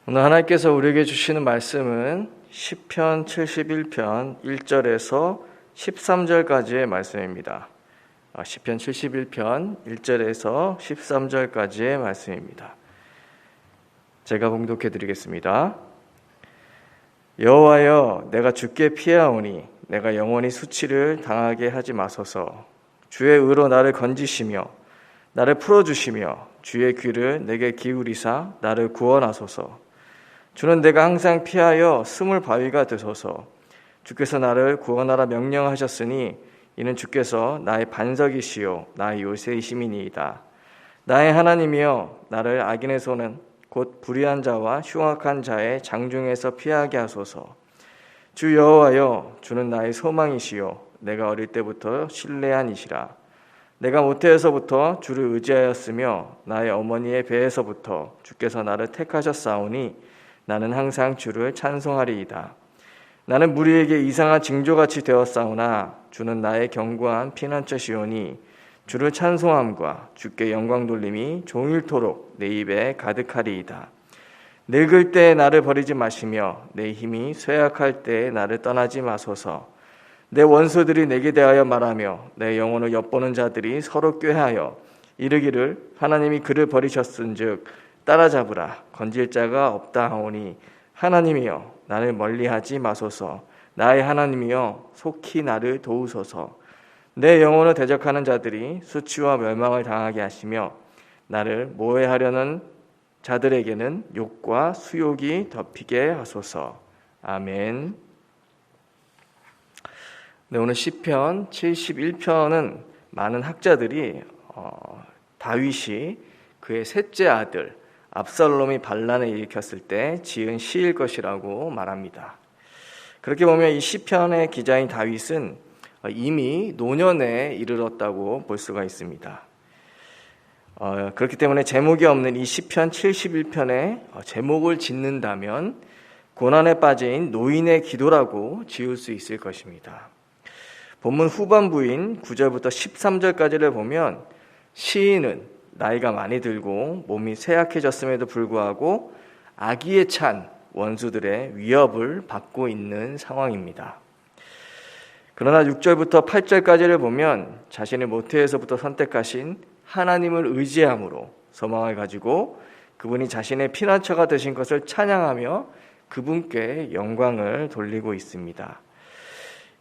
오늘 하나님께서 우리에게 주시는 말씀은 시편 71편 1절에서 13절까지의 말씀입니다. 시편 71편 1절에서 13절까지의 말씀입니다. 제가 봉독해 드리겠습니다. 여호와여, 내가 주께 피하오니 내가 영원히 수치를 당하게 하지 마소서. 주의 의로 나를 건지시며 나를 풀어주시며 주의 귀를 내게 기울이사 나를 구원하소서. 주는 내가 항상 피하여 숨을 바위가 되소서. 주께서 나를 구원하라 명령하셨으니 이는 주께서 나의 반석이시요 나의 요새이심이니이다. 나의 하나님이여, 나를 악인의 손은 곧 불의한 자와 흉악한 자의 장중에서 피하게 하소서. 주 여호와여, 주는 나의 소망이시요 내가 어릴 때부터 신뢰한 이시라. 내가 모태에서부터 주를 의지하였으며 나의 어머니의 배에서부터 주께서 나를 택하셨사오니 나는 항상 주를 찬송하리이다. 나는 무리에게 이상한 징조같이 되었사오나 주는 나의 견고한 피난처시오니 주를 찬송함과 주께 영광 돌림이 종일토록 내 입에 가득하리이다. 늙을 때 나를 버리지 마시며 내 힘이 쇠약할 때 나를 떠나지 마소서. 내 원수들이 내게 대하여 말하며 내 영혼을 엿보는 자들이 서로 꾀하여 이르기를 하나님이 그를 버리셨은즉 따라잡으라. 건질 자가 없다 하오니 하나님이여, 나를 멀리하지 마소서. 나의 하나님이여, 속히 나를 도우소서. 내 영혼을 대적하는 자들이 수치와 멸망을 당하게 하시며 나를 모해하려는 자들에게는 욕과 수욕이 덮이게 하소서. 아멘. 네, 오늘 시편 71편은 많은 학자들이 다윗이 그의 셋째 아들 압살롬이 반란을 일으켰을 때 지은 시일 것이라고 말합니다. 그렇게 보면 이 시편의 기자인 다윗은 이미 노년에 이르렀다고 볼 수가 있습니다. 그렇기 때문에 제목이 없는 이 시편 71편에 제목을 짓는다면 고난에 빠진 노인의 기도라고 지을 수 있을 것입니다. 본문 후반부인 9절부터 13절까지를 보면 시인은 나이가 많이 들고 몸이 쇠약해졌음에도 불구하고 악의에 찬 원수들의 위협을 받고 있는 상황입니다. 그러나 6절부터 8절까지를 보면 자신의 모태에서부터 선택하신 하나님을 의지함으로 소망을 가지고 그분이 자신의 피난처가 되신 것을 찬양하며 그분께 영광을 돌리고 있습니다.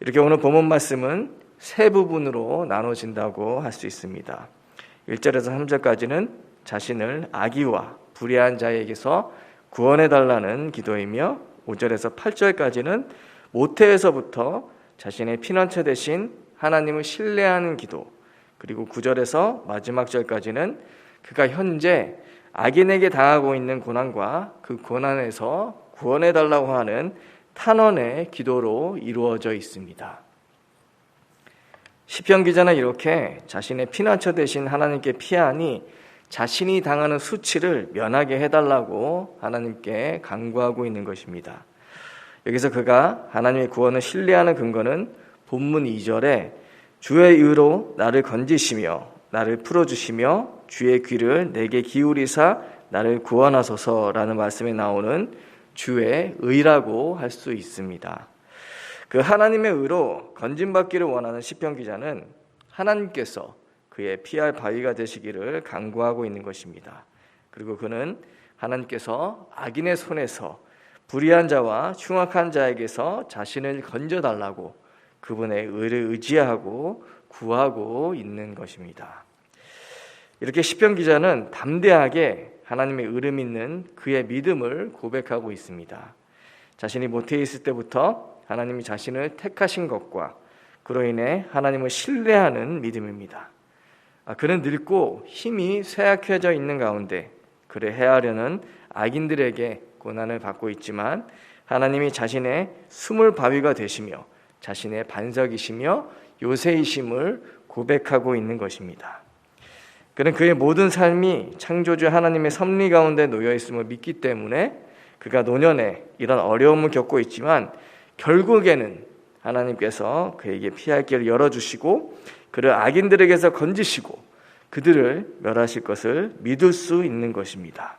이렇게 오늘 본문 말씀은 세 부분으로 나눠진다고 할 수 있습니다. 1절에서 3절까지는 자신을 악의와 불의한 자에게서 구원해달라는 기도이며 5절에서 8절까지는 모태에서부터 자신의 피난처 대신 하나님을 신뢰하는 기도, 그리고 9절에서 마지막 절까지는 그가 현재 악인에게 당하고 있는 고난과 그 고난에서 구원해달라고 하는 탄원의 기도로 이루어져 있습니다. 시편 기자는 이렇게 자신의 피난처 대신 하나님께 피하니 자신이 당하는 수치를 면하게 해달라고 하나님께 간구하고 있는 것입니다. 여기서 그가 하나님의 구원을 신뢰하는 근거는 본문 2절에 주의 의로 나를 건지시며 나를 풀어주시며 주의 귀를 내게 기울이사 나를 구원하소서라는 말씀에 나오는 주의 의라고 할 수 있습니다. 그 하나님의 의로 건짐받기를 원하는 시편 기자는 하나님께서 그의 피할 바위가 되시기를 간구하고 있는 것입니다. 그리고 그는 하나님께서 악인의 손에서 불의한 자와 흉악한 자에게서 자신을 건져달라고 그분의 의를 의지하고 구하고 있는 것입니다. 이렇게 시편 기자는 담대하게 하나님의 의를 믿는 그의 믿음을 고백하고 있습니다. 자신이 모태에 있을 때부터 하나님이 자신을 택하신 것과 그로 인해 하나님을 신뢰하는 믿음입니다. 그는 늙고 힘이 쇠약해져 있는 가운데 그를 해하려는 악인들에게 고난을 받고 있지만 하나님이 자신의 숨을 바위가 되시며 자신의 반석이시며 요새이심을 고백하고 있는 것입니다. 그는 그의 모든 삶이 창조주 하나님의 섭리 가운데 놓여 있음을 믿기 때문에 그가 노년에 이런 어려움을 겪고 있지만 결국에는 하나님께서 그에게 피할 길을 열어주시고 그를 악인들에게서 건지시고 그들을 멸하실 것을 믿을 수 있는 것입니다.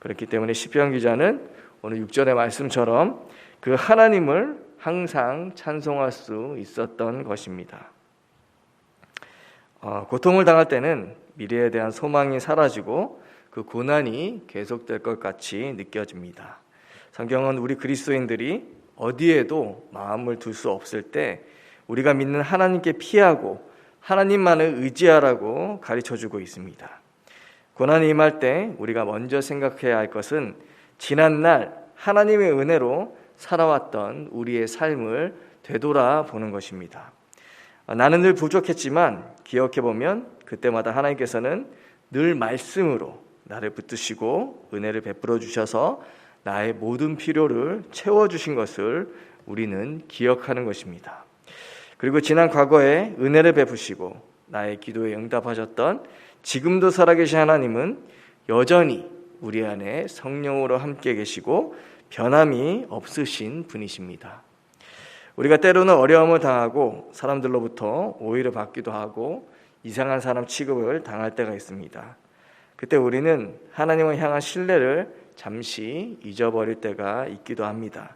그렇기 때문에 시편 기자는 오늘 6절의 말씀처럼 그 하나님을 항상 찬송할 수 있었던 것입니다. 고통을 당할 때는 미래에 대한 소망이 사라지고 그 고난이 계속될 것 같이 느껴집니다. 성경은 우리 그리스도인들이 어디에도 마음을 둘 수 없을 때 우리가 믿는 하나님께 피하고 하나님만을 의지하라고 가르쳐주고 있습니다. 고난이 임할 때 우리가 먼저 생각해야 할 것은 지난날 하나님의 은혜로 살아왔던 우리의 삶을 되돌아보는 것입니다. 나는 늘 부족했지만 기억해보면 그때마다 하나님께서는 늘 말씀으로 나를 붙드시고 은혜를 베풀어 주셔서 나의 모든 필요를 채워주신 것을 우리는 기억하는 것입니다. 그리고 지난 과거에 은혜를 베푸시고 나의 기도에 응답하셨던 지금도 살아계신 하나님은 여전히 우리 안에 성령으로 함께 계시고 변함이 없으신 분이십니다. 우리가 때로는 어려움을 당하고 사람들로부터 오해를 받기도 하고 이상한 사람 취급을 당할 때가 있습니다. 그때 우리는 하나님을 향한 신뢰를 잠시 잊어버릴 때가 있기도 합니다.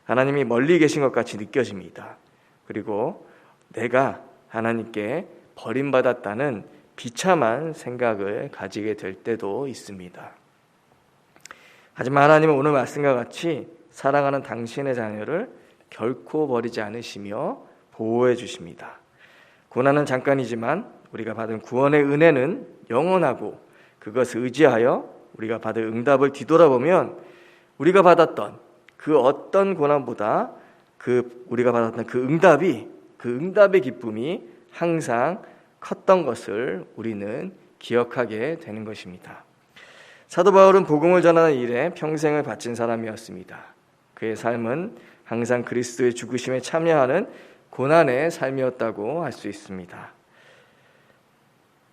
하나님이 멀리 계신 것 같이 느껴집니다. 그리고 내가 하나님께 버림받았다는 비참한 생각을 가지게 될 때도 있습니다. 하지만 하나님은 오늘 말씀과 같이 사랑하는 당신의 자녀를 결코 버리지 않으시며 보호해 주십니다. 고난은 잠깐이지만 우리가 받은 구원의 은혜는 영원하고 그것을 의지하여 우리가 받을 응답을 뒤돌아보면 우리가 받았던 그 어떤 고난보다 우리가 받았던 그 응답의 기쁨이 항상 컸던 것을 우리는 기억하게 되는 것입니다. 사도 바울은 복음을 전하는 일에 평생을 바친 사람이었습니다. 그의 삶은 항상 그리스도의 죽으심에 참여하는 고난의 삶이었다고 할 수 있습니다.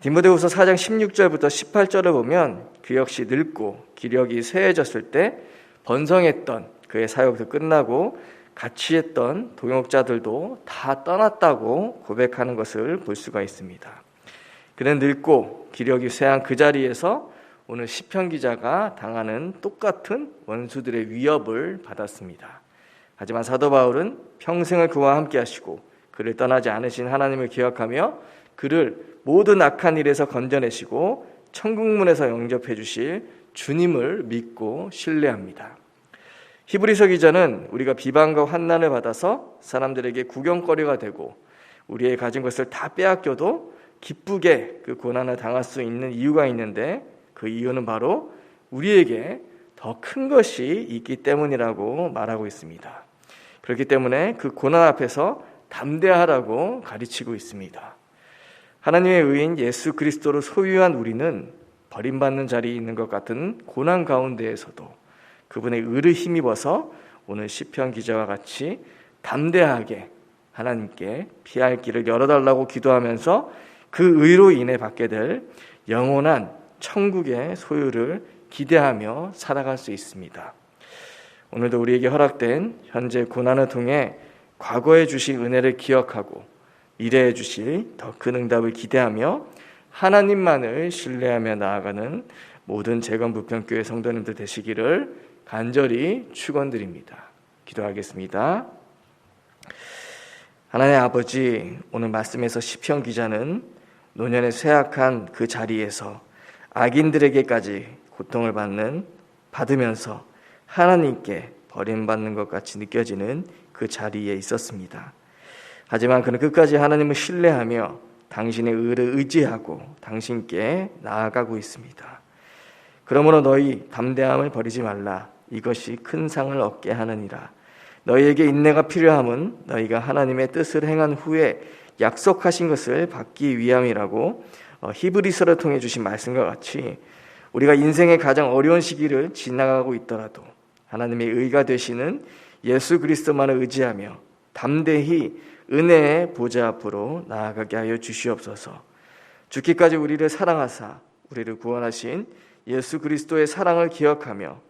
디모데후서 4장 16절부터 18절을 보면 그 역시 늙고 기력이 쇠해졌을 때 번성했던 그의 사역도 끝나고 같이 했던 동역자들도 다 떠났다고 고백하는 것을 볼 수가 있습니다. 그는 늙고 기력이 쇠한 그 자리에서 오늘 시편 기자가 당하는 똑같은 원수들의 위협을 받았습니다. 하지만 사도 바울은 평생을 그와 함께 하시고 그를 떠나지 않으신 하나님을 기억하며 그를 모든 악한 일에서 건져내시고 천국문에서 영접해 주실 주님을 믿고 신뢰합니다. 히브리서 기자는 우리가 비방과 환난을 받아서 사람들에게 구경거리가 되고 우리의 가진 것을 다 빼앗겨도 기쁘게 그 고난을 당할 수 있는 이유가 있는데 그 이유는 바로 우리에게 더 큰 것이 있기 때문이라고 말하고 있습니다. 그렇기 때문에 그 고난 앞에서 담대하라고 가르치고 있습니다. 하나님의 의인 예수 그리스도를 소유한 우리는 버림받는 자리에 있는 것 같은 고난 가운데에서도 그분의 의를 힘입어서 오늘 시편 기자와 같이 담대하게 하나님께 피할 길을 열어달라고 기도하면서 그 의로 인해 받게 될 영원한 천국의 소유를 기대하며 살아갈 수 있습니다. 오늘도 우리에게 허락된 현재 고난을 통해 과거에 주신 은혜를 기억하고 미래에 주실 더 큰 응답을 기대하며 하나님만을 신뢰하며 나아가는 모든 재건부평교회 성도님들 되시기를 간절히 축원드립니다. 기도하겠습니다. 하나님 아버지, 오늘 말씀에서 시편 기자는 노년에 쇠약한 그 자리에서 악인들에게까지 고통을 받으면서 하나님께 버림받는 것 같이 느껴지는 그 자리에 있었습니다. 하지만 그는 끝까지 하나님을 신뢰하며 당신의 의를 의지하고 당신께 나아가고 있습니다. 그러므로 너희 담대함을 버리지 말라. 이것이 큰 상을 얻게 하느니라. 너희에게 인내가 필요함은 너희가 하나님의 뜻을 행한 후에 약속하신 것을 받기 위함이라고 히브리서를 통해 주신 말씀과 같이 우리가 인생의 가장 어려운 시기를 지나가고 있더라도 하나님의 의가 되시는 예수 그리스도만을 의지하며 담대히 은혜의 보좌 앞으로 나아가게 하여 주시옵소서. 죽기까지 우리를 사랑하사 우리를 구원하신 예수 그리스도의 사랑을 기억하며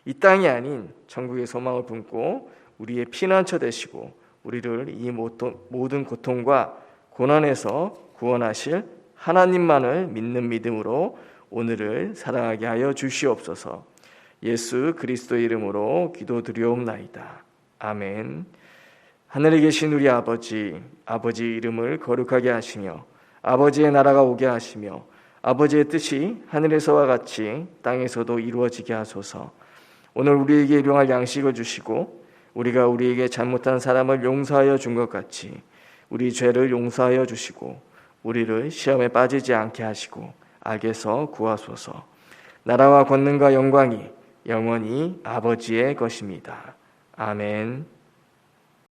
이 땅이 아닌 천국의 소망을 품고 우리의 피난처 되시고 우리를 이 모든 고통과 고난에서 구원하실 하나님만을 믿는 믿음으로 오늘을 살아가게 하여 주시옵소서. 예수 그리스도의 이름으로 기도드리옵나이다. 아멘. 하늘에 계신 우리 아버지, 아버지 이름을 거룩하게 하시며 아버지의 나라가 오게 하시며 아버지의 뜻이 하늘에서와 같이 땅에서도 이루어지게 하소서. 오늘 우리에게 일용할 양식을 주시고 우리가 우리에게 잘못한 사람을 용서하여 준 것 같이 우리 죄를 용서하여 주시고 우리를 시험에 빠지지 않게 하시고 악에서 구하소서. 나라와 권능과 영광이 영원히 아버지의 것입니다. 아멘.